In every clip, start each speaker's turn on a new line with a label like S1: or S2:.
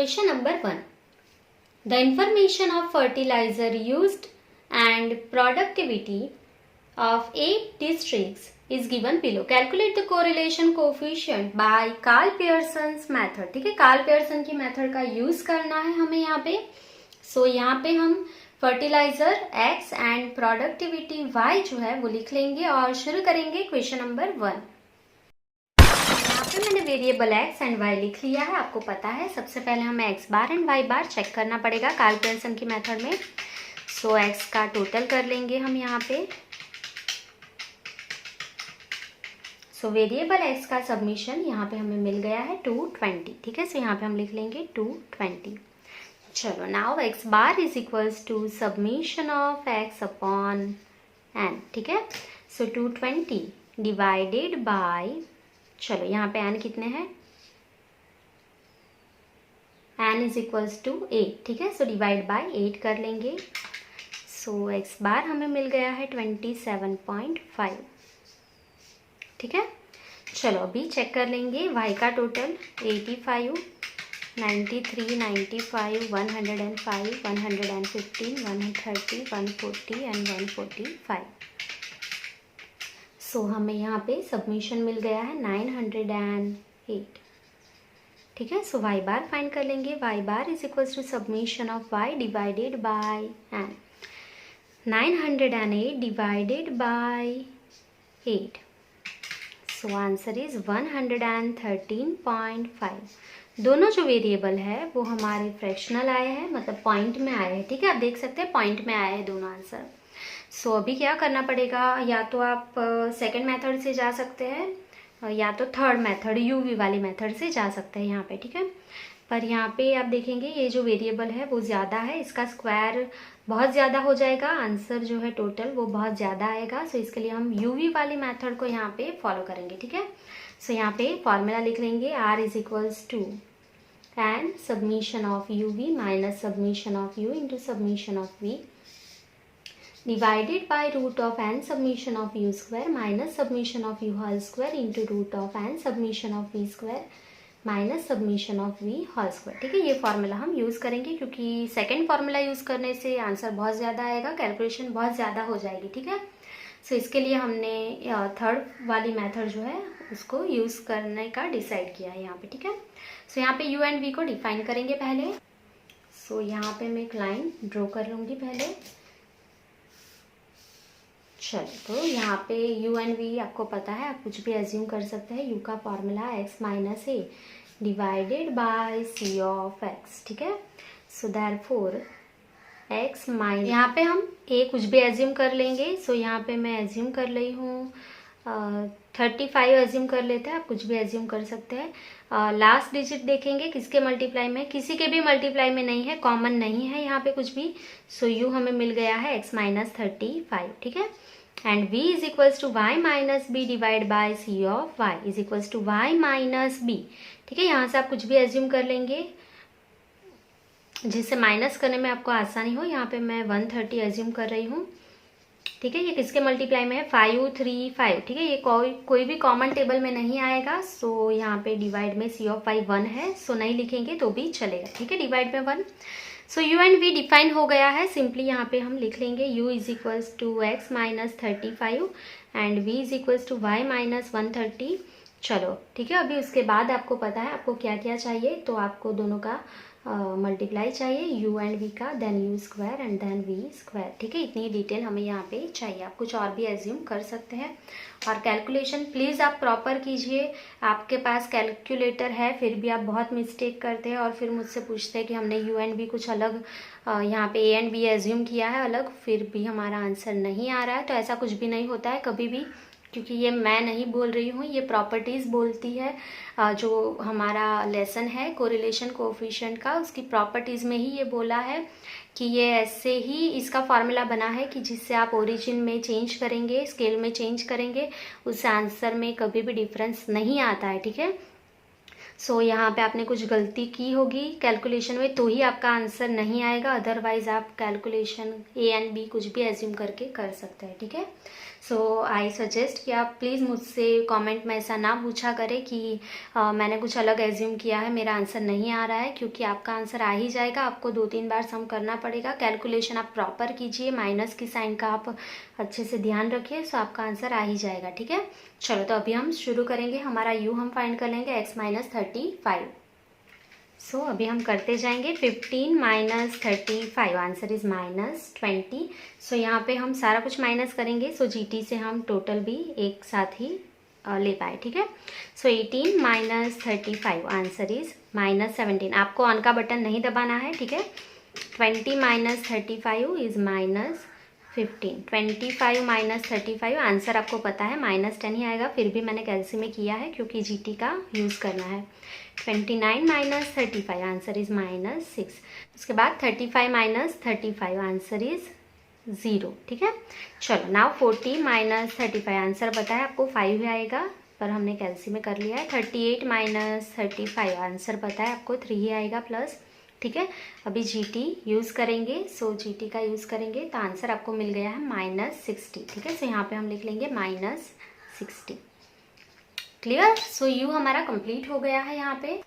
S1: Question number 1. The information of fertilizer used and productivity of 8 districts is given below. Calculate the correlation coefficient by Karl Pearson's method. ठीक है, Karl Pearson की method का use करना है हमें यहाँ पे. सो यहाँ पे हम fertilizer x and productivity y जो है वो लिख लेंगे और शुरू करेंगे क्वेश्चन नंबर 1. यहाँ पे मैंने वेरिएबल x एंड y लिख लिया है. आपको पता है सबसे पहले हमें x bar and y bar check करना पड़ेगा कार्ल पियर्सन की मेथड में. सो x का टोटल कर लेंगे हम यहाँ पे. सो वेरिएबल x का सबमिशन यहाँ पे हमें मिल गया है 220. ठीक है, सो यहाँ पे हम लिख लेंगे 220. चलो, now x bar is equals to submission of x upon n. ठीक है, सो 220 डिवाइडेड बाय, चलो यहाँ पे n कितने हैं, n इज इक्वल्स टू 8. ठीक है, सो डिवाइड बाय 8 कर लेंगे. सो x बार हमें मिल गया है 27.5. ठीक है, चलो अभी चेक कर लेंगे y का टोटल 85, 93, 95, 105, 115, 130, 140 एंड 145. सो हमें यहाँ पे सबमिशन मिल गया है 908. ठीक है, सो y बार फाइंड कर लेंगे. y bar is equals to submission of y divided by n. 908 divided by 8. So answer is 113.5. दोनों जो वेरिएबल है वो हमारे फ्रैक्शनल आए हैं, मतलब पॉइंट में आए हैं. ठीक है, आप देख सकते हैं पॉइंट में आए हैं दोनों आंसर. सो अभी क्या करना पड़ेगा, या तो आप सेकंड मेथड से जा सकते हैं या तो थर्ड मेथड यूवी वाली मेथड से जा सकते हैं यहाँ पे. ठीक है, पर यहाँ पे आप देखेंगे ये जो वेरिएबल है वो ज़्यादा है, इसका स्क्वायर बहुत ज़्यादा हो जाएगा, आंसर जो है टोटल वो बहुत ज़्यादा आएगा. सो इसके लिए हम यूवी वाली मेथड को यहाँ पे फॉलो करेंगे. ठीक है, सो यहाँ पे फॉर्मूला लिख लेंगे r is equals to N submission of you we minus submission of you into submission of we divided by root of N submission of you square minus submission of you whole square into root of N submission of we square minus submission of we whole square. ठीक है, ये formula हम use करेंगे क्योंकि second formula use करने से answer बहुत ज़्यादा आएगा, कैलकुलेशन बहुत ज़्यादा हो जाएगी. ठीक है, सो इसके लिए हमने थर्ड वाली मेथड जो है उसको यूज़ करने का डिसाइड किया है यहाँ पे. ठीक है, सो यहाँ पे यू एंड वी को डिफाइन करेंगे पहले. सो यहाँ पे मैं एक लाइन ड्रॉ कर लूँगी पहले. चलो, तो यहाँ पे यू एंड वी आपको पता है, आप कुछ भी एज्यूम कर सकते हैं. यू का formula x minus A divided by C of x. ठीक है, सो देयरफॉर x माइनस, यहाँ पे हम a कुछ भी एज्यूम कर लेंगे. सो यहाँ पे मैं एज्यूम कर रही हूँ 35 एज्यूम कर लेते हैं, आप कुछ भी एज्यूम कर सकते हैं. लास्ट डिजिट देखेंगे किसके मल्टीप्लाई में, किसी के भी मल्टीप्लाई में नहीं है, कॉमन नहीं है यहाँ पे कुछ भी. सो यू हमें मिल गया है x माइनस 35. ठीक है, and v is equals to y minus B divide by C of y is equals to y minus B. ठीक है, यहाँ से आप कुछ भी एज्यूम कर लेंगे जिससे माइनस करने में आपको आसानी हो. यहाँ पे मैं 130 एज्यूम कर रही हूँ. ठीक है, ये किसके मल्टीप्लाई में है, 5, 3, 5. ठीक है, ये कोई भी कॉमन टेबल में नहीं आएगा. सो यहाँ पे डिवाइड में सी ऑफ 1 है, सो नहीं लिखेंगे तो भी चलेगा. ठीक है, डिवाइड में 1. So you and V define हो गया है. सिंपली यहाँ पे हम लिख लेंगे u is equals to x minus 35 and v is equals to y minus 130. चलो ठीक है, अभी उसके बाद आपको पता है आपको क्या क्या चाहिए. तो आपको दोनों का मल्टीप्लाई चाहिए, यू एंड वी का, then U square and then V square. ठीक है, इतनी डिटेल हमें यहाँ पे चाहिए. आप कुछ और भी एज्यूम कर सकते हैं. और कैलकुलेशन प्लीज़ आप प्रॉपर कीजिए. आपके पास कैलकुलेटर है फिर भी आप बहुत मिस्टेक करते हैं और फिर मुझसे पूछते हैं कि हमने यू एंड वी कुछ अलग यहाँ पे ए एंड बी एज्यूम किया है अलग, फिर भी हमारा आंसर नहीं आ रहा है. तो ऐसा कुछ भी नहीं होता है कभी भी, क्योंकि ये मैं नहीं बोल रही हूँ, ये प्रॉपर्टीज़ बोलती है. जो हमारा लेसन है कोरिलेशन कोएफिशिएंट का, उसकी प्रॉपर्टीज़ में ही ये बोला है कि ये ऐसे ही इसका फार्मूला बना है कि जिससे आप ओरिजिन में चेंज करेंगे, स्केल में चेंज करेंगे, उस आंसर में कभी भी डिफरेंस नहीं आता है. ठीक है, सो यहाँ पे आपने कुछ गलती की होगी कैलकुलेशन में तो ही आपका आंसर नहीं आएगा, अदरवाइज आप कैलकुलेशन ए एंड बी कुछ भी एज्यूम करके कर सकते हैं. ठीक है, सो आई सजेस्ट कि आप प्लीज़ मुझसे कमेंट में ऐसा ना पूछा करें कि मैंने कुछ अलग एज्यूम किया है, मेरा आंसर नहीं आ रहा है, क्योंकि आपका आंसर आ ही जाएगा। आपको 2-3 बार सम करना पड़ेगा। कैलकुलेशन आप प्रॉपर कीजिए, माइनस की साइन का आप अच्छे से ध्यान रखिए, सो आपका आंसर आ ही जाएगा। ठीक है, चलो तो अभी हम शुरू करेंगे। हमारा यू हम फाइंड कर लेंगे x माइनस 35। सो अभी हम करते जाएंगे। 15 माइनस 35, आंसर इज माइनस 20। सो यहाँ पे हम सारा कुछ माइनस करेंगे, सो जीटी से हम टोटल भी एक साथ ही ले पाए। ठीक है, सो 18 माइनस 35, आंसर इज माइनस 17। आपको ऑन का बटन नहीं दबाना है। ठीक है, 20 minus 35 is minus 15। 25 minus 35, answer आपको पता है माइनस 10 ही आएगा, फिर भी मैंने कैलसी में किया है क्योंकि जीटी का यूज़ करना है। 29 माइनस 35, आंसर इज माइनस 6। उसके बाद 35 माइनस 35, आंसर इज 0। ठीक है, चलो नाउ 40 माइनस 35, आंसर पता है आपको 5 ही आएगा, पर हमने कैलसी में कर लिया है। 38 माइनस 35, आंसर पता है आपको 3 ही आएगा प्लस। ठीक है, अभी जीटी यूज़ करेंगे, सो जीटी का यूज़ करेंगे तो आंसर आपको मिल गया है माइनस 60। ठीक है, सो यहाँ पे हम लिख लेंगे माइनस 60। क्लियर, सो यू हमारा कंप्लीट हो गया है यहाँ पे।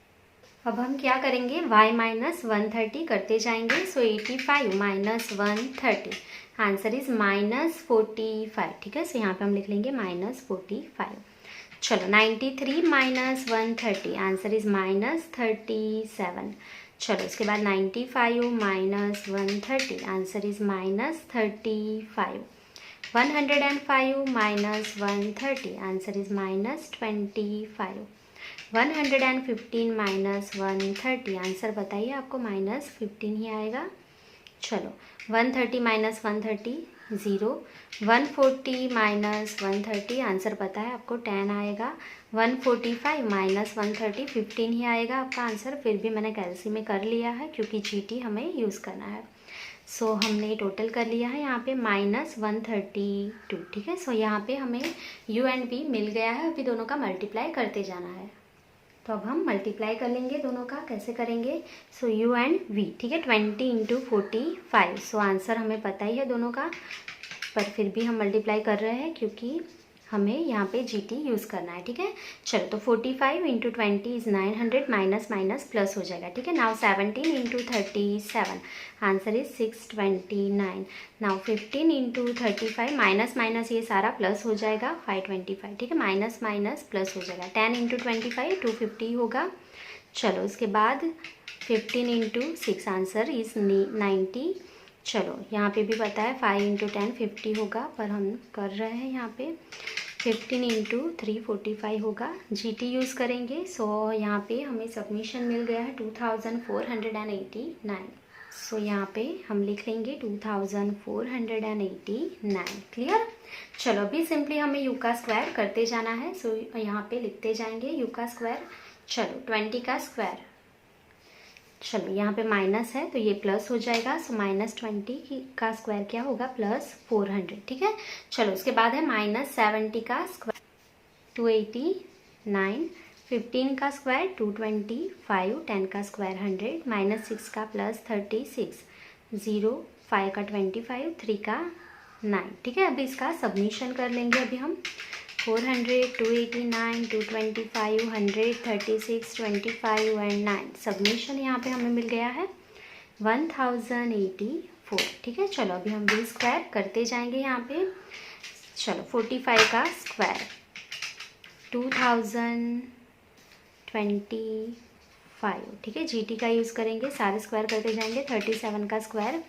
S1: अब हम क्या करेंगे, y माइनस 130 करते जाएंगे। सो 85 माइनस 130, आंसर इज माइनस 45। ठीक है, सो यहाँ पे हम लिख लेंगे माइनस 45। चलो 93 माइनस 130, आंसर इज माइनस 37। चलो उसके बाद 95 minus 130, answer is minus 35। 105 minus 130, answer is minus 25। 115 minus 130, answer बताइए आपको माइनस 15 ही आएगा। चलो 130 माइनस 130 0। 140 माइनस 130, आंसर पता है आपको 10 आएगा। 145 माइनस 130 15 ही आएगा आपका आंसर, फिर भी मैंने कैलसी में कर लिया है क्योंकि जीटी हमें यूज़ करना है। सो हमने टोटल कर लिया है यहाँ पे माइनस 132। ठीक है, सो यहाँ पे हमें यू एंड वी मिल गया है, अभी दोनों का मल्टीप्लाई करते जाना है। तो अब हम मल्टीप्लाई कर लेंगे दोनों का, कैसे करेंगे, सो यू एंड वी। ठीक है, 20 इंटू 45, सो आंसर हमें पता ही है दोनों का, पर फिर भी हम मल्टीप्लाई कर रहे हैं क्योंकि हमें यहाँ पे जीटी यूज़ करना है। ठीक है, चलो तो 45 into 20 is 900, minus minus plus हो जाएगा। ठीक है, now 17 into 37, answer is 629। Now 15 into 35, minus minus ये सारा प्लस हो जाएगा 525। ठीक है, माइनस माइनस प्लस हो जाएगा। 10 इंटू 25 250 होगा। चलो उसके बाद 15 इंटू 6, आंसर इज 90। चलो यहाँ पे भी पता है 5 इंटू 10 50 होगा, पर हम कर रहे हैं यहाँ पे 15 इंटू 3 45 होगा। जीटी यूज़ करेंगे, सो यहाँ पे हमें सबमिशन मिल गया है 2489। सो यहाँ पे हम लिख लेंगे 2489। क्लियर, चलो अभी सिंपली हमें यू का स्क्वायर करते जाना है। सो यहाँ पे लिखते जाएंगे यू का स्क्वायर। चलो 20 का स्क्वायर, चलो यहाँ पे माइनस है तो ये प्लस हो जाएगा, सो माइनस 20 का स्क्वायर क्या होगा, प्लस 400। ठीक है, चलो उसके बाद है माइनस 70 का स्क्वायर 289। 15 का स्क्वायर 225। 10 का स्क्वायर 100। माइनस 6 का प्लस 36। 0 5 का 25। 3 का 9। ठीक है, अभी इसका सबमिशन कर लेंगे अभी हम। 400 289 225 100 36 25 एंड 9। सबमिशन यहाँ पे हमें मिल गया है 1084। ठीक है, चलो अभी हम भी स्क्वायर करते जाएंगे यहाँ पे। चलो 45 का स्क्वायर 2025। ठीक है, जीटी का यूज़ करेंगे, सारे स्क्वायर करते जाएंगे। 37 का स्क्वायर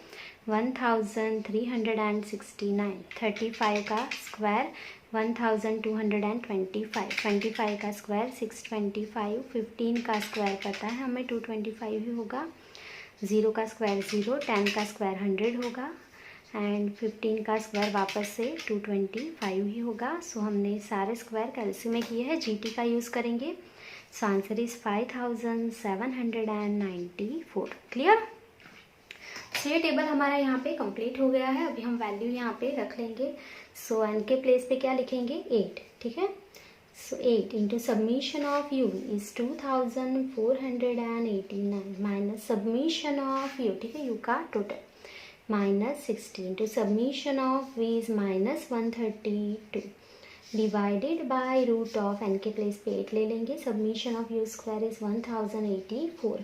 S1: 1369। 35 का स्क्वायर 1225। 25 का स्क्वायर 625। 15 का स्क्वायर पता है हमें 225 ही होगा। 0 का स्क्वायर 0। 10 का स्क्वायर 100 होगा एंड 15 का स्क्वायर वापस से 225 ही होगा। सो हमने सारे स्क्वायर कैलसी में किए हैं, जीटी का यूज़ करेंगे। So answer is 5794। क्लियर, सो ये टेबल हमारा यहाँ पे कंप्लीट हो गया है। अभी हम वैल्यू यहाँ पे रख लेंगे। सो एन के प्लेस पे क्या लिखेंगे, 8। ठीक है, so 8 into submission of U is 2489 minus submission of U. ठीक है, यू का total minus 60 into submission of v is minus 132 divided by root of n के प्लेस पे 8 ले लेंगे। Submission of u square is 1084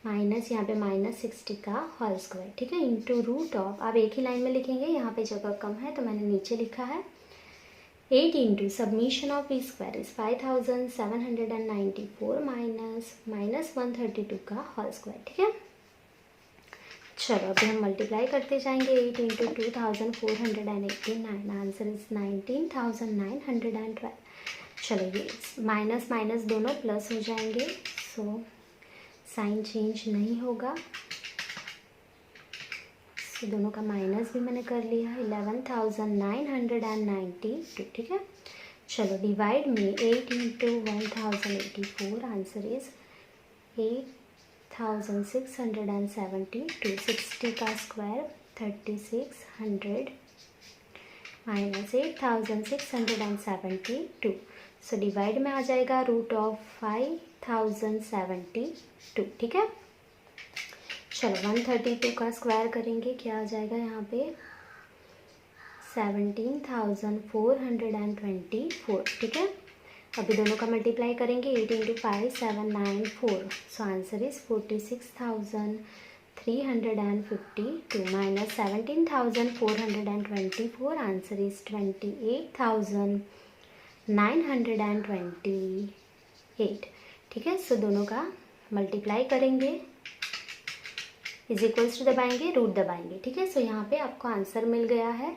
S1: minus यहाँ पे minus 60 का होल स्क्वायर, ठीक है, इंटू रूट ऑफ, आप एक ही लाइन में लिखेंगे, यहाँ पे जगह कम है तो मैंने नीचे लिखा है 8 into submission of v square is 5794 minus 132 का होल स्क्वायर, ठीक है। चलो अभी हम मल्टीप्लाई करते जाएंगे। 8 इंटू 2489, आंसर इज 19,912। चलो ये माइनस माइनस दोनों प्लस हो जाएंगे, सो साइन चेंज नहीं होगा, सो दोनों का माइनस भी मैंने कर लिया है। 11,992, ठीक है। चलो डिवाइड में 8 इंटू 1084, आंसर इज 8,672। 60 का स्क्वायर 3600 माइनस 8,672, सो डिवाइड में आ जाएगा रूट ऑफ 5072, ठीक है। चलो 132 का स्क्वायर करेंगे, क्या आ जाएगा यहाँ पे 17,424, ठीक है। अभी दोनों का मल्टीप्लाई करेंगे। 8 into 5 794, so answer is 46,352 minus 17,424, answer is 28,928, ठीक है। सो दोनों का मल्टीप्लाई करेंगे, इज इक्वल्स टू दबाएंगे, रूट दबाएंगे, ठीक है। सो यहाँ पे आपको आंसर मिल गया है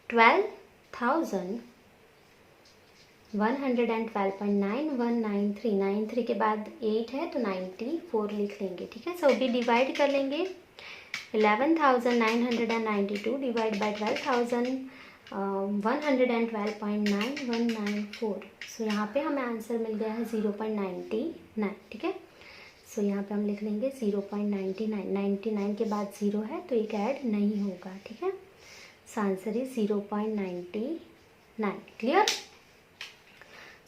S1: 12,112.9193। 93 के बाद 8 है तो 94 लिख लेंगे, ठीक है। सो अभी डिवाइड कर लेंगे। 11,992 डिवाइड बाई 12,112.9194, सो यहाँ पे हमें आंसर मिल गया है 0.99, ठीक है। सो यहाँ पे हम लिख लेंगे 0.99। 99 के बाद 0 है तो एक ऐड नहीं होगा, ठीक है। सो answer is 0.99, clear.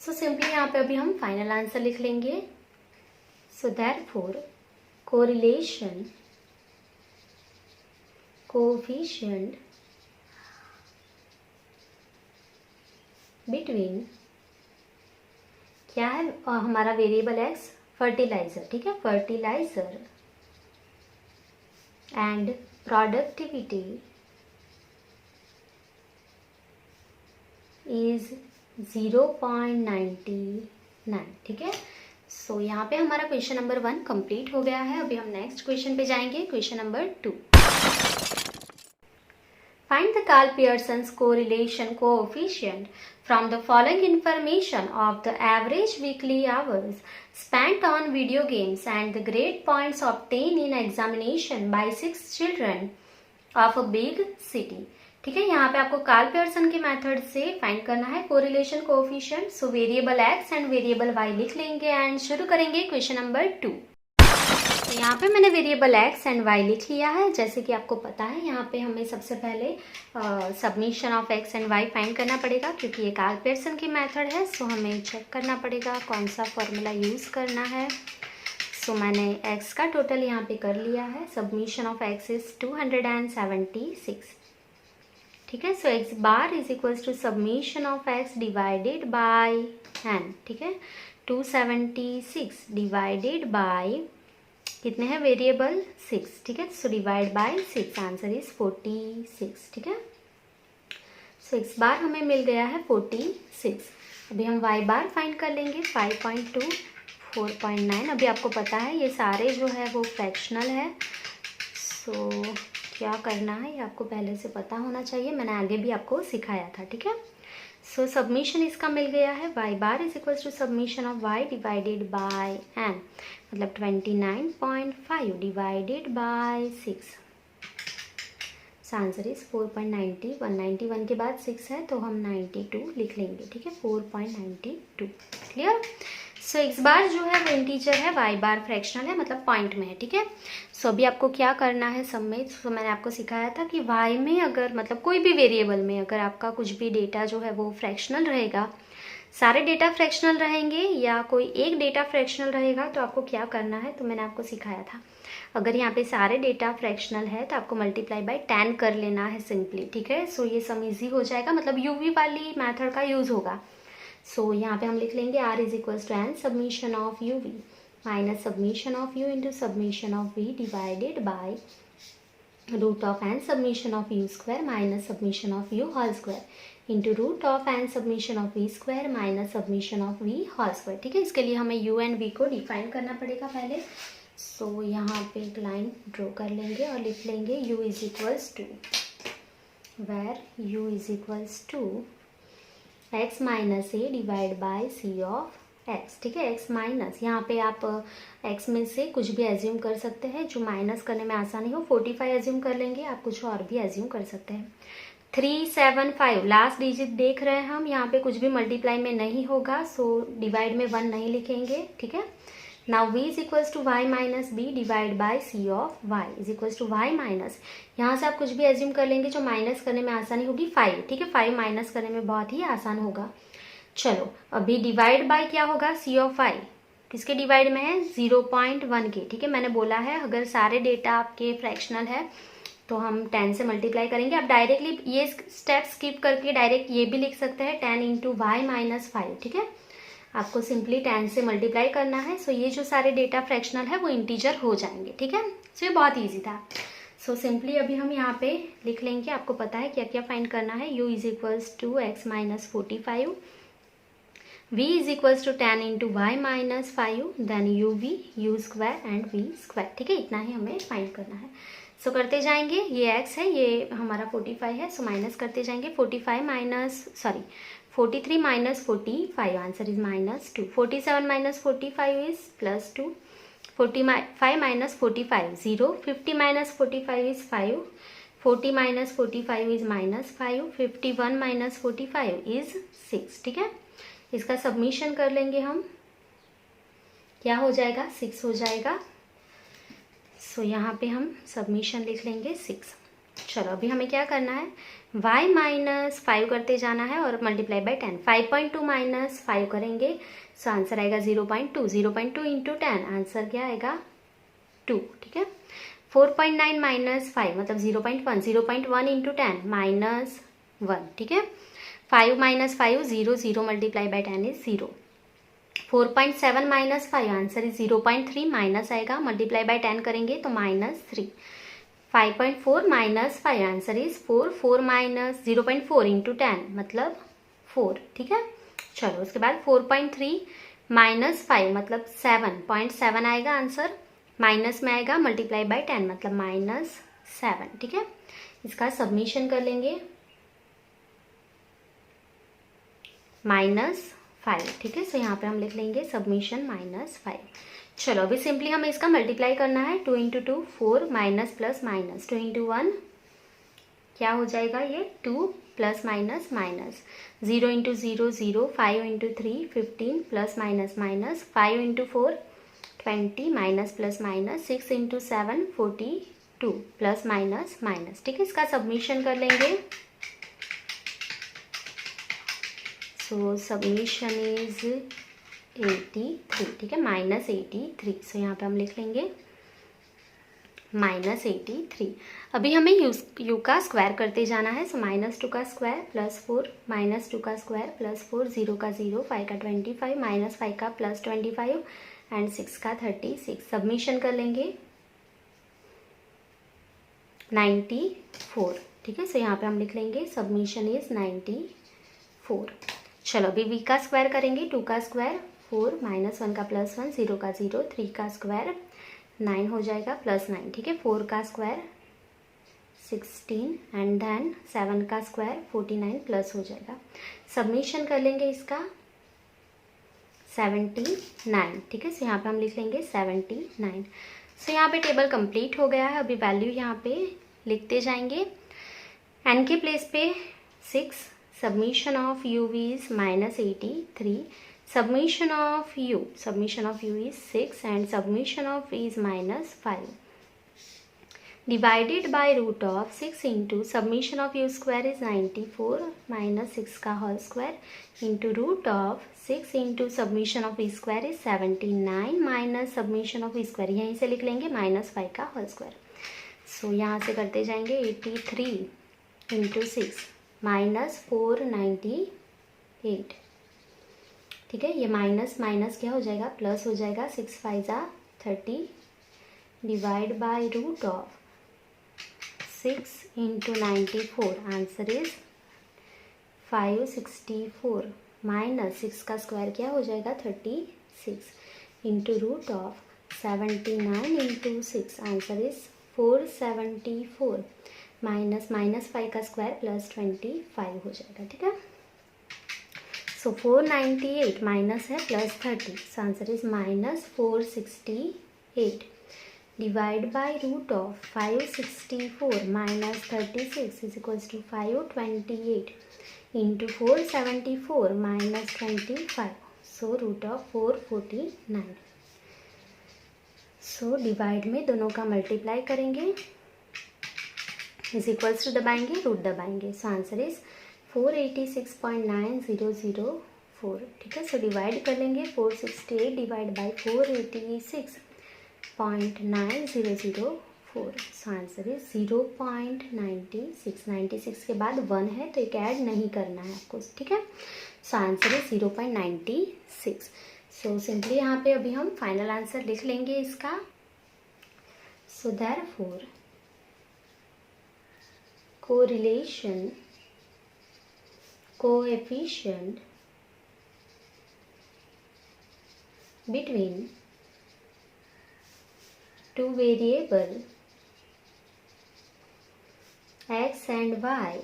S1: So simply यहाँ पे अभी हम फाइनल आंसर लिख लेंगे। So therefore correlation coefficient between, क्या है हमारा वेरिएबल एक्स, फर्टिलाइजर, ठीक है, फर्टिलाइजर एंड प्रोडक्टिविटी इज 0.99, ठीक है। सो यहाँ पे हमारा क्वेश्चन नंबर 1 कंप्लीट हो गया है। अभी हम नेक्स्ट क्वेश्चन पे जाएंगे, question number 2। Find the Karl-Pearson's correlation coefficient from the following information of the average weekly hours spent on video games and the grade points obtained in examination by 6 children of a big city, ठीक है। यहाँ पे आपको Karl Pearson के method से find करना है correlation coefficient. So variable X and variable Y लिख लेंगे एंड शुरू करेंगे क्वेश्चन नंबर 2। तो यहाँ पे मैंने वेरिएबल एक्स एंड वाई लिख लिया है। जैसे कि आपको पता है यहाँ पे हमें सबसे पहले submission of X and Y find करना पड़ेगा, क्योंकि ये कार्ल पियर्सन की मेथड है। सो हमें चेक करना पड़ेगा कौन सा फॉर्मूला यूज़ करना है। सो मैंने एक्स का टोटल यहाँ पे कर लिया है। सबमिशन ऑफ एक्स इज 276, ठीक है। So x bar is equals to submission of x divided by n, ठीक है। 276 डिवाइडेड बाय कितने हैं वेरिएबल 6, ठीक है। So divide by 6, answer is 46, ठीक है। सो एक्स बार हमें मिल गया है 46। अभी हम वाई बार फाइंड कर लेंगे। 5.2 4.9। अभी आपको पता है ये सारे जो है वो फ्रैक्शनल है। सो क्या करना है ये आपको पहले से पता होना चाहिए, मैंने आगे भी आपको सिखाया था, ठीक है। सो सबमिशन इसका मिल गया है Y bar is equals to submission of Y divided by N, मतलब 29.5 डिवाइडेड बाय 6, आंसर इज 4.91। 91 के बाद 6 है तो हम 92 लिख लेंगे, ठीक है। 4.92, क्लियर। सो एक्स बार जो है वो इंटीजर है, वाई बार फ्रैक्शनल है, मतलब पॉइंट में है, ठीक है। सो अभी आपको क्या करना है सब में, सो मैंने आपको सिखाया था कि वाई में अगर मतलब कोई भी वेरिएबल में अगर आपका कुछ भी डेटा जो है वो फ्रैक्शनल रहेगा, सारे डेटा फ्रैक्शनल रहेंगे या कोई एक डेटा फ्रैक्शनल रहेगा, तो आपको क्या करना है तो मैंने आपको सिखाया था। अगर यहाँ पे सारे डेटा फ्रैक्शनल है तो आपको मल्टीप्लाई बाय 10 कर लेना है सिंपली, ठीक है। सो ये सम ईजी हो जाएगा, मतलब यूवी वाली मेथड का यूज होगा। सो यहाँ पे हम लिख लेंगे r is equals to N submission of you we minus submission of you into submission of we divided by root of N submission of you square minus submission of you whole square into root of N submission of we square minus submission of we whole square, ठीक है। इसके लिए हमें U and we को define करना पड़ेगा पहले। सो यहाँ पे एक लाइन ड्रॉ कर लेंगे और लिख लेंगे u is equals to where u is equals to x minus A divide by C of x, ठीक है। x माइनस, यहाँ पे आप x में से कुछ भी एज्यूम कर सकते हैं जो माइनस करने में आसानी हो। 45 एज्यूम कर लेंगे, आप कुछ और भी एज्यूम कर सकते हैं। 375 लास्ट डिजिट देख रहे हैं हम, यहाँ पे कुछ भी मल्टीप्लाई में नहीं होगा, सो डिवाइड में 1 नहीं लिखेंगे, ठीक है। Now v is equals to y minus B divide by C of y is equals to y minus, यहाँ से आप कुछ भी एज्यूम कर लेंगे जो माइनस करने में आसानी होगी, 5, ठीक है। 5 माइनस करने में बहुत ही आसान होगा। चलो अभी डिवाइड बाय क्या होगा, सी ऑफ y किसके डिवाइड में है, 0.1 के, ठीक है। मैंने बोला है अगर सारे डेटा आपके फ्रैक्शनल है तो हम 10 से मल्टीप्लाई करेंगे। आप डायरेक्टली ये स्टेप स्किप करके डायरेक्ट ये भी लिख सकते हैं 10 इंटू वाई माइनस 5, ठीक है। आपको सिंपली 10 से मल्टीप्लाई करना है। सो ये जो सारे डेटा फ्रैक्शनल है वो इंटीजर हो जाएंगे, ठीक है। सो ये बहुत ईजी था। सो सिंपली अभी हम यहाँ पे लिख लेंगे, आपको पता है क्या क्या फाइंड करना है। u is equals to X minus 45, v is equals to 10 into Y minus 5, then U V U square and V square, ठीक है। इतना ही हमें फाइंड करना है। सो करते जाएंगे, ये x है, ये हमारा 45 है, सो माइनस करते जाएंगे। 43 minus 45, answer is minus 2। 47 minus 45 is plus 2। 45 minus 45 0। 50 minus 45 is 5। 40 minus 45 is minus 5। 51 minus 45 is 6, ठीक है। इसका सबमिशन कर लेंगे हम, क्या हो जाएगा, 6 हो जाएगा। सो यहाँ पे हम सबमिशन लिख लेंगे 6। चलो अभी हमें क्या करना है, y माइनस 5 करते जाना है और मल्टीप्लाई बाय 10। 5.2 माइनस 5 करेंगे, सो आंसर आएगा 0.2। 0.2 इंटू 10, आंसर क्या आएगा 2, ठीक है। 4.9 माइनस 5 मतलब 0.1। 0.1 इंटू 10 माइनस 1, ठीक है। 5 minus 5 0, 0 multiply by 10 is 0। 4.7 minus 5, answer is 0.3, minus आएगा, मल्टीप्लाई बाय 10 करेंगे तो minus 3। 5.4 minus 5, answer is 4। 4 minus 0.4 into 10 मतलब 4, ठीक है। चलो उसके बाद 4.3 माइनस 5 मतलब 7.7 आएगा, आंसर माइनस में आएगा, मल्टीप्लाई बाय 10 मतलब माइनस 7, ठीक है। इसका सबमिशन कर लेंगे, माइनस 5, ठीक है। सो यहाँ पे हम लिख लेंगे सबमिशन माइनस 5। चलो अभी सिंपली हमें इसका मल्टीप्लाई करना है। 2 into 2 4 minus plus minus, 2 into 1 क्या हो जाएगा, ये 2 plus minus minus, 0 into 0 0, 5 into 3 15 plus minus minus, 5 into 4 20 minus plus minus, 6 into 7 42 plus minus minus, ठीक है। इसका सबमिशन कर लेंगे। सो सबमिशन इज 83, ठीक है, माइनस 83। सो यहाँ पे हम लिख लेंगे माइनस 83। अभी हमें यू का स्क्वायर करते जाना है। सो माइनस 2 का स्क्वायर प्लस 4, माइनस 2 का स्क्वायर प्लस 4, 0 का 0, 5 का 25, माइनस 5 का प्लस 25 एंड 6 का 36। सबमिशन कर लेंगे 94, ठीक है। सो यहाँ पे हम लिख लेंगे सबमिशन इज 94। चलो अभी v का स्क्वायर करेंगे। 2 का स्क्वायर 4, माइनस 1 का प्लस 1, 0 का 0, 3 का स्क्वायर 9 हो जाएगा प्लस 9, ठीक है। 4 का स्क्वायर 16 एंड देन 7 का स्क्वायर 49 प्लस हो जाएगा। सबमिशन कर लेंगे इसका 79, ठीक है। सो यहाँ पे हम लिख लेंगे 79। सो यहाँ पे टेबल कंप्लीट हो गया है। अभी वैल्यू यहाँ पे लिखते जाएंगे। n के प्लेस पे 6, submission of uv is minus 83, submission of u is 6 and submission of v is minus 5, divided by root of 6 into submission of u square is 94 minus 6 का whole square into root of 6 into submission of we square is 79 minus submission of we square, यहीं से लिख लेंगे -5 का whole square. सो यहाँ से करते जाएंगे 83 इंटू 6 -498, ठीक है। ये माइनस माइनस क्या हो जाएगा, प्लस हो जाएगा, 6 5 30 divide by root of 6 into 94, answer is 564 minus 6 का स्क्वायर क्या हो जाएगा 36 into root of 79 into 6, answer is 474 minus -5 का स्क्वायर प्लस 25 हो जाएगा, ठीक है। सो 498 माइनस है plus 30, so answer is -468 divide by root of 564 minus 36 is equals to 528 into 474 minus 25, so root of 449। So divide में दोनों का मल्टीप्लाई करेंगे, इज इक्वल्स टू दबाएंगे, रूट दबाएंगे, सो आंसर इज 486.9004, ठीक है। सो डिवाइड कर लेंगे, 468 divide by 486.9004, so answer is 0.96, 96 के बाद 1 है तो एक ऐड नहीं करना है आपको, ठीक है। सो आंसर इज 0.96। सो सिंपली यहाँ पे अभी हम फाइनल आंसर लिख लेंगे इसका। So therefore correlation coefficient between two variable x and y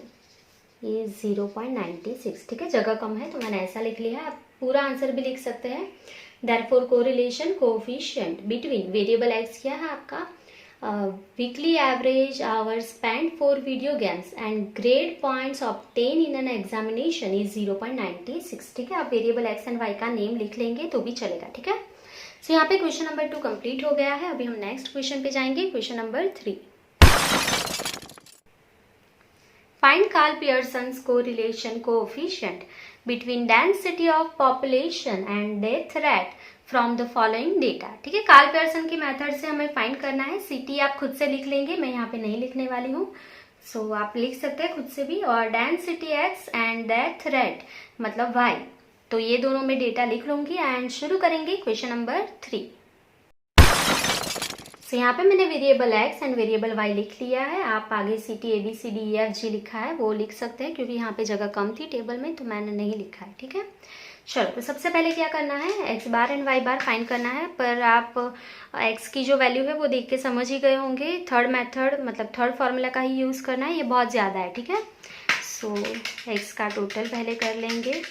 S1: is 0.96, ठीक है। जगह कम है तो मैंने ऐसा लिख लिया है, आप पूरा आंसर भी लिख सकते हैं। therefore correlation coefficient between variable x क्या है आपका, weekly average hours spent for video games and grade points obtained in an examination is 0.96, ठीक है। आप वेरिएबल x एंड y का नेम लिख लेंगे तो भी चलेगा, ठीक है। सो यहाँ पे क्वेश्चन नंबर 2 कंप्लीट हो गया है। अभी हम नेक्स्ट क्वेश्चन पे जाएंगे, question number 3। Find Karl Pearson's correlation coefficient between density of population and death rate from the following data, ठीक है। कार्ल पियर्सन की मेथड से हमें फाइंड करना है। सिटी आप खुद से लिख लेंगे, मैं यहाँ पे नहीं लिखने वाली हूँ, सो आप लिख सकते हैं खुद से भी। और density x and death rate मतलब वाई, तो ये दोनों में डेटा लिख लूंगी एंड शुरू करेंगे क्वेश्चन नंबर 3। सो यहाँ पे मैंने variable X and variable Y लिख लिया है। आप आगे सिटी ABCDEFG लिखा है वो लिख सकते हैं, क्योंकि यहाँ पे जगह कम थी टेबल में तो मैंने नहीं लिखा है, ठीक है। चलो, तो सबसे पहले क्या करना है, X bar and Y bar find करना है। पर आप एक्स की जो वैल्यू है वो देख के समझ ही गए होंगे, थर्ड मेथड मतलब थर्ड फार्मूला का ही यूज़ करना है, ये बहुत ज़्यादा है, ठीक है। सो एक्स का टोटल पहले कर लेंगे।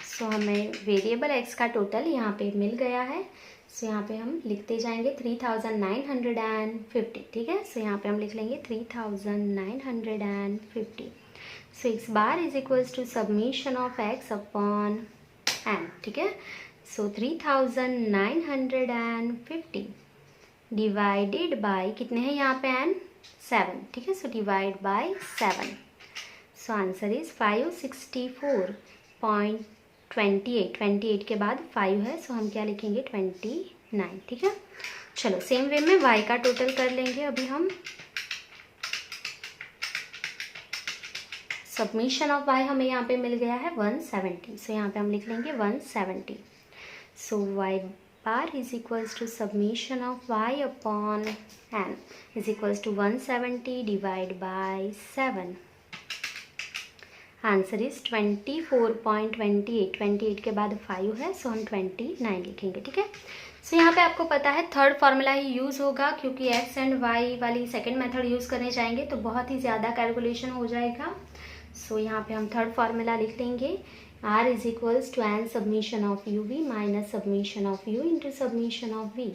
S1: सो हमें वेरिएबल एक्स का टोटल यहाँ पे मिल गया है। सो यहाँ पे हम लिखते जाएंगे 3950, ठीक है। सो यहाँ पे हम लिख लेंगे 3950। So x bar is equals to submission of x upon n, ठीक है। सो 3950 डिवाइडेड बाय कितने हैं यहाँ पे एन, 7, ठीक है। So divide by 7, so answer is 564.28 के बाद 5 है, सो हम क्या लिखेंगे 29, ठीक है। चलो, सेम वे में y का टोटल कर लेंगे अभी हम। सबमिशन ऑफ y हमें यहाँ पे मिल गया है 170, सो यहाँ पे हम लिख लेंगे 170। So y bar is equals to submission of y upon n is equals to 170 divide by 7, answer is 24.28, 28 के बाद 5 है, सो हम 29 लिखेंगे, ठीक है। सो यहाँ पे आपको पता है थर्ड फार्मूला ही यूज़ होगा, क्योंकि एक्स एंड वाई वाली सेकंड मेथड यूज़ करने जाएंगे तो बहुत ही ज़्यादा कैलकुलेशन हो जाएगा। सो यहाँ पे हम थर्ड फार्मूला लिख लेंगे, r is equals to N submission of you we minus submission of you into submission of we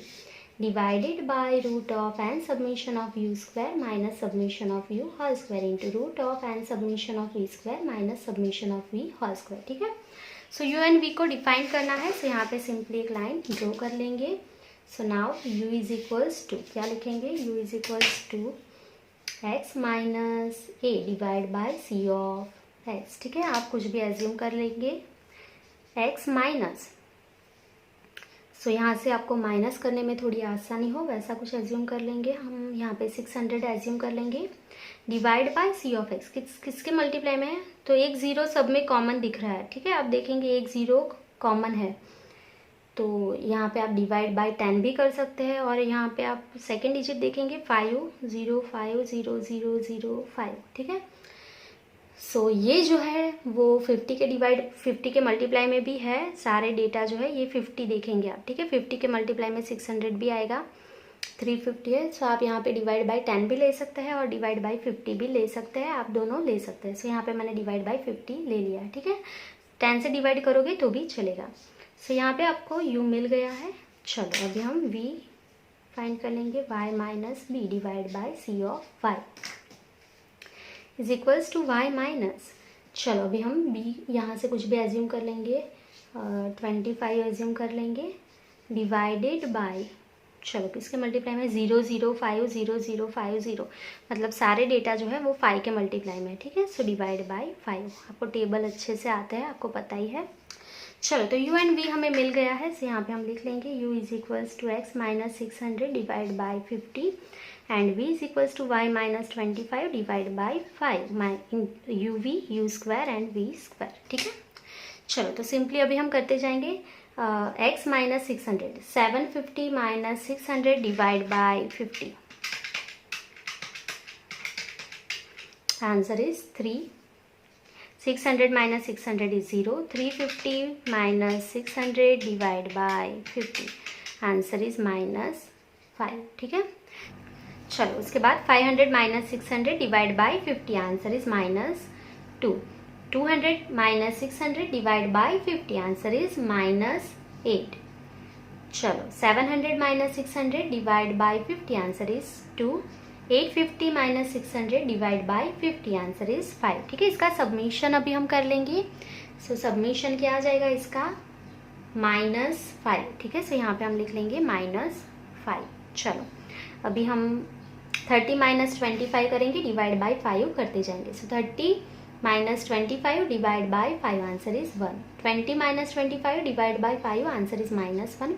S1: divided by root of N submission of you square minus submission of you whole square into root of N submission of we square minus submission of we whole square, ठीक है। So you and we को define करना है, सो यहाँ पे simply एक line draw कर लेंगे। So now u is equals to क्या लिखेंगे, u is equals to x minus a divide by c of x, ठीक है। आप कुछ भी एज्यूम कर लेंगे, x माइनस, सो यहाँ से आपको माइनस करने में थोड़ी आसानी हो वैसा कुछ एज्यूम कर लेंगे हम। यहाँ पे 600 एज्यूम कर लेंगे, divide by C of x. किसके मल्टीप्लाई में है, तो एक ज़ीरो सब में कॉमन दिख रहा है, ठीक है। आप देखेंगे एक ज़ीरो कॉमन है, तो यहाँ पे आप डिवाइड बाय 10 भी कर सकते हैं। और यहाँ पे आप सेकेंड डिजिट देखेंगे 50500005, ठीक है। सो ये जो है वो 50 के डिवाइड 50 के मल्टीप्लाई में भी है, सारे डेटा जो है ये 50 देखेंगे आप, ठीक है। 50 के मल्टीप्लाई में 600 भी आएगा, 350 है। सो आप यहाँ पे डिवाइड बाय 10 भी ले सकते हैं और डिवाइड बाय 50 भी ले सकते हैं, आप दोनों ले सकते हैं। सो यहाँ पे मैंने डिवाइड बाय 50 ले लिया है, ठीक है। 10 से डिवाइड करोगे तो भी चलेगा। सो यहाँ पे आपको u मिल गया है। चलो अभी हम v फाइंड कर लेंगे, y minus B divide by C of y is equals to y minus, चलो अभी हम b यहाँ से कुछ भी एज्यूम कर लेंगे, 25 एज्यूम कर लेंगे, डिवाइडेड बाय, चलो किसके मल्टीप्लाई में 0050050, मतलब सारे डेटा जो है वो 5 के मल्टीप्लाई में, ठीक है। सो डिवाइड बाय 5, आपको टेबल अच्छे से आता है, आपको पता ही है। चलो तो u एंड v हमें मिल गया है, सो यहाँ पे हम लिख लेंगे u is equals to x minus 600 divide by 50 and v is equals to y minus 25 divide by 5 u v u square and v square, ठीक है। चलो तो सिंपली अभी हम करते जाएंगे x minus 600, 750 minus 600 divide by 50, answer is 3। 600 minus 600 is 0. 350 minus 600 divide by 50. Answer is -5, ठीक है। चलो उसके बाद 500 minus 600 divide by 50. Answer is -2. 200 minus 600 divide by 50. Answer is -8. चलो 700 minus 600 divide by 50. Answer is 2. 850 minus 600 divide by 50, answer is 5, ठीक है। इसका submission अभी हम कर लेंगे। सो सबमिशन क्या आ जाएगा इसका, -5, ठीक है। सो यहाँ पे हम लिख लेंगे -5। चलो अभी हम 30 माइनस 25 करेंगे, डिवाइड बाई 5 करते जाएंगे। सो 30 minus 25 divide by 5, answer is 1। 20 minus 25 divide by 5, answer is -1।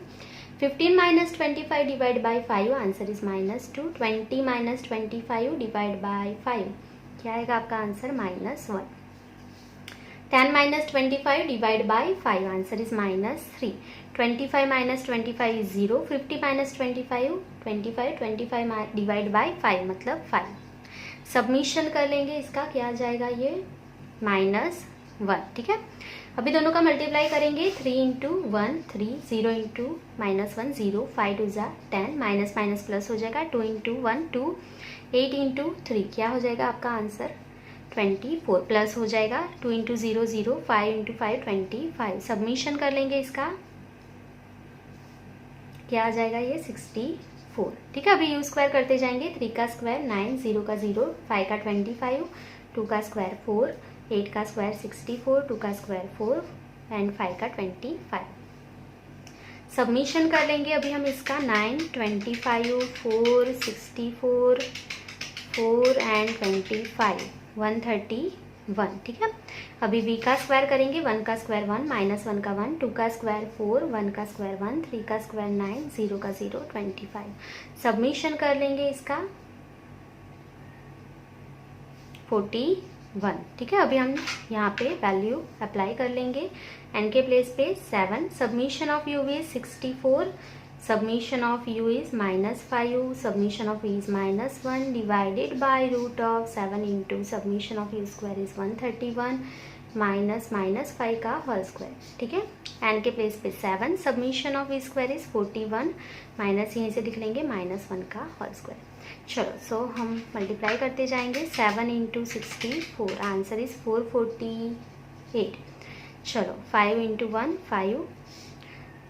S1: 15 minus 25 divide by 5, answer is -2। 20 minus 25 divide by 5, क्या आएगा आपका answer, -1। 10 minus 25 divide by 5, answer is -3। 25 minus 25 is 0। 50 minus 25 25 divide by 5 मतलब 5। Submission कर लेंगे, इसका क्या आ जाएगा ये, -1, ठीक है। अभी दोनों का मल्टीप्लाई करेंगे, 3 इंटू 1 3, 0 इंटू -1 0, 5 2 ज़ा 10, माइनस माइनस प्लस हो जाएगा, 2 इंटू 1 2, 8 इंटू 3, क्या हो जाएगा आपका आंसर 24, प्लस हो जाएगा 2 इंटू 0 0, 5 इंटू 5 25। सबमिशन कर लेंगे, इसका क्या आ जाएगा ये 64, ठीक है। अभी u स्क्वायर करते जाएंगे, 3 का स्क्वायर 9, 0 का 0, 5 का 25, 2 का स्क्वायर 4, 8 का स्क्वायर 64, 2 का स्क्वायर 4 एंड 5 का 25। सबमिशन कर लेंगे अभी हम इसका, 9 25 4 64 4 एंड 25 131, ठीक है। अभी v का स्क्वायर करेंगे, 1 का स्क्वायर 1, -1 का 1, 2 का स्क्वायर 4, 1 का स्क्वायर 1, 3 का स्क्वायर 9, 0 का 0 25। सबमिशन कर लेंगे इसका 41, ठीक है। अभी हम यहाँ पे वैल्यू अप्लाई कर लेंगे, n के प्लेस पे 7। Summation of u is 64, summation of u is -5, summation of v is -1 divided by root of 7 into submission of u square is 131 -5 का होल स्क्वायर, ठीक है। n के प्लेस पे 7, summation of v square is 41, minus यहीं से लिख लेंगे -1 का होल स्क्वायर। चलो सो हम मल्टीप्लाई करते जाएंगे, 7 इंटू 64, आंसर इज 448। चलो 5 इंटू 1 5,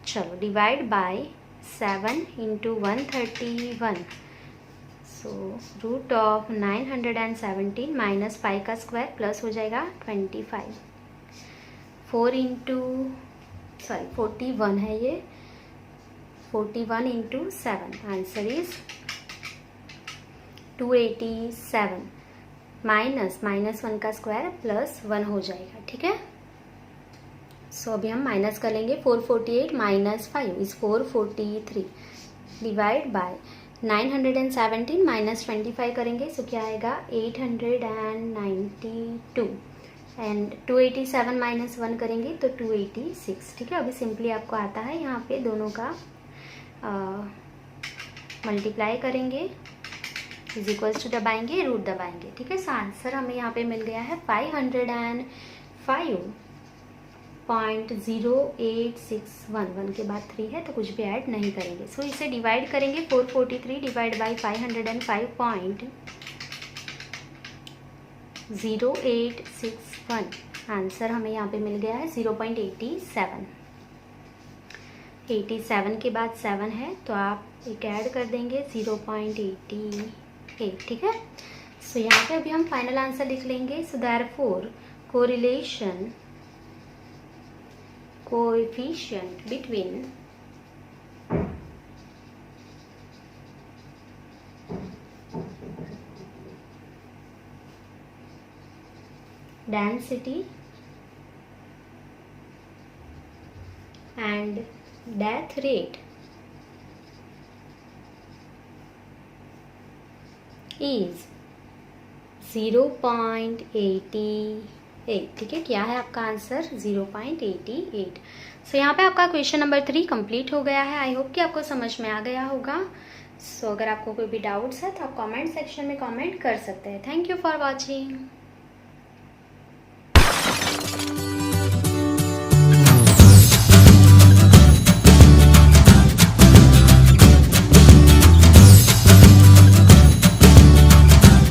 S1: चलो divide by 7 into 131, so root of 917 -5 का स्क्वायर प्लस हो जाएगा 25। 4 इंटू 41 है ये, 41 इंटू 7, आंसर इज 287। माइनस 1 का स्क्वायर प्लस 1 हो जाएगा, ठीक है। सो अभी हम माइनस कर लेंगे। 448 minus 5 is 443 divide by 917 minus 25 करेंगे, सो क्या आएगा 892 एंड 287 माइनस 1 करेंगे तो 286, ठीक है। अभी सिंपली आपको आता है यहाँ पे दोनों का मल्टीप्लाई करेंगे, इज इक्वल्स टू दबाएंगे, रूट दबाएंगे, ठीक है। सो आंसर हमें यहाँ पे मिल गया है 505.0861। 1 के बाद 3 है तो कुछ भी ऐड नहीं करेंगे। सो इसे डिवाइड करेंगे, 443 डिवाइड बाई 505.0861। आंसर हमें यहाँ पे मिल गया है 0.87। 87 के बाद 7 है तो आप एक ऐड कर देंगे 0.88, ठीक है। सो यहाँ पे अभी हम फाइनल आंसर लिख लेंगे। So therefore correlation coefficient between density and death rate is 0.88, ठीक है। क्या है आपका आंसर 0.88। सो यहाँ पे आपका क्वेश्चन नंबर 3 कंप्लीट हो गया है। आई होप कि आपको समझ में आ गया होगा। सो अगर आपको कोई भी डाउट्स है तो आप कमेंट सेक्शन में कमेंट कर सकते हैं। Thank you for watching.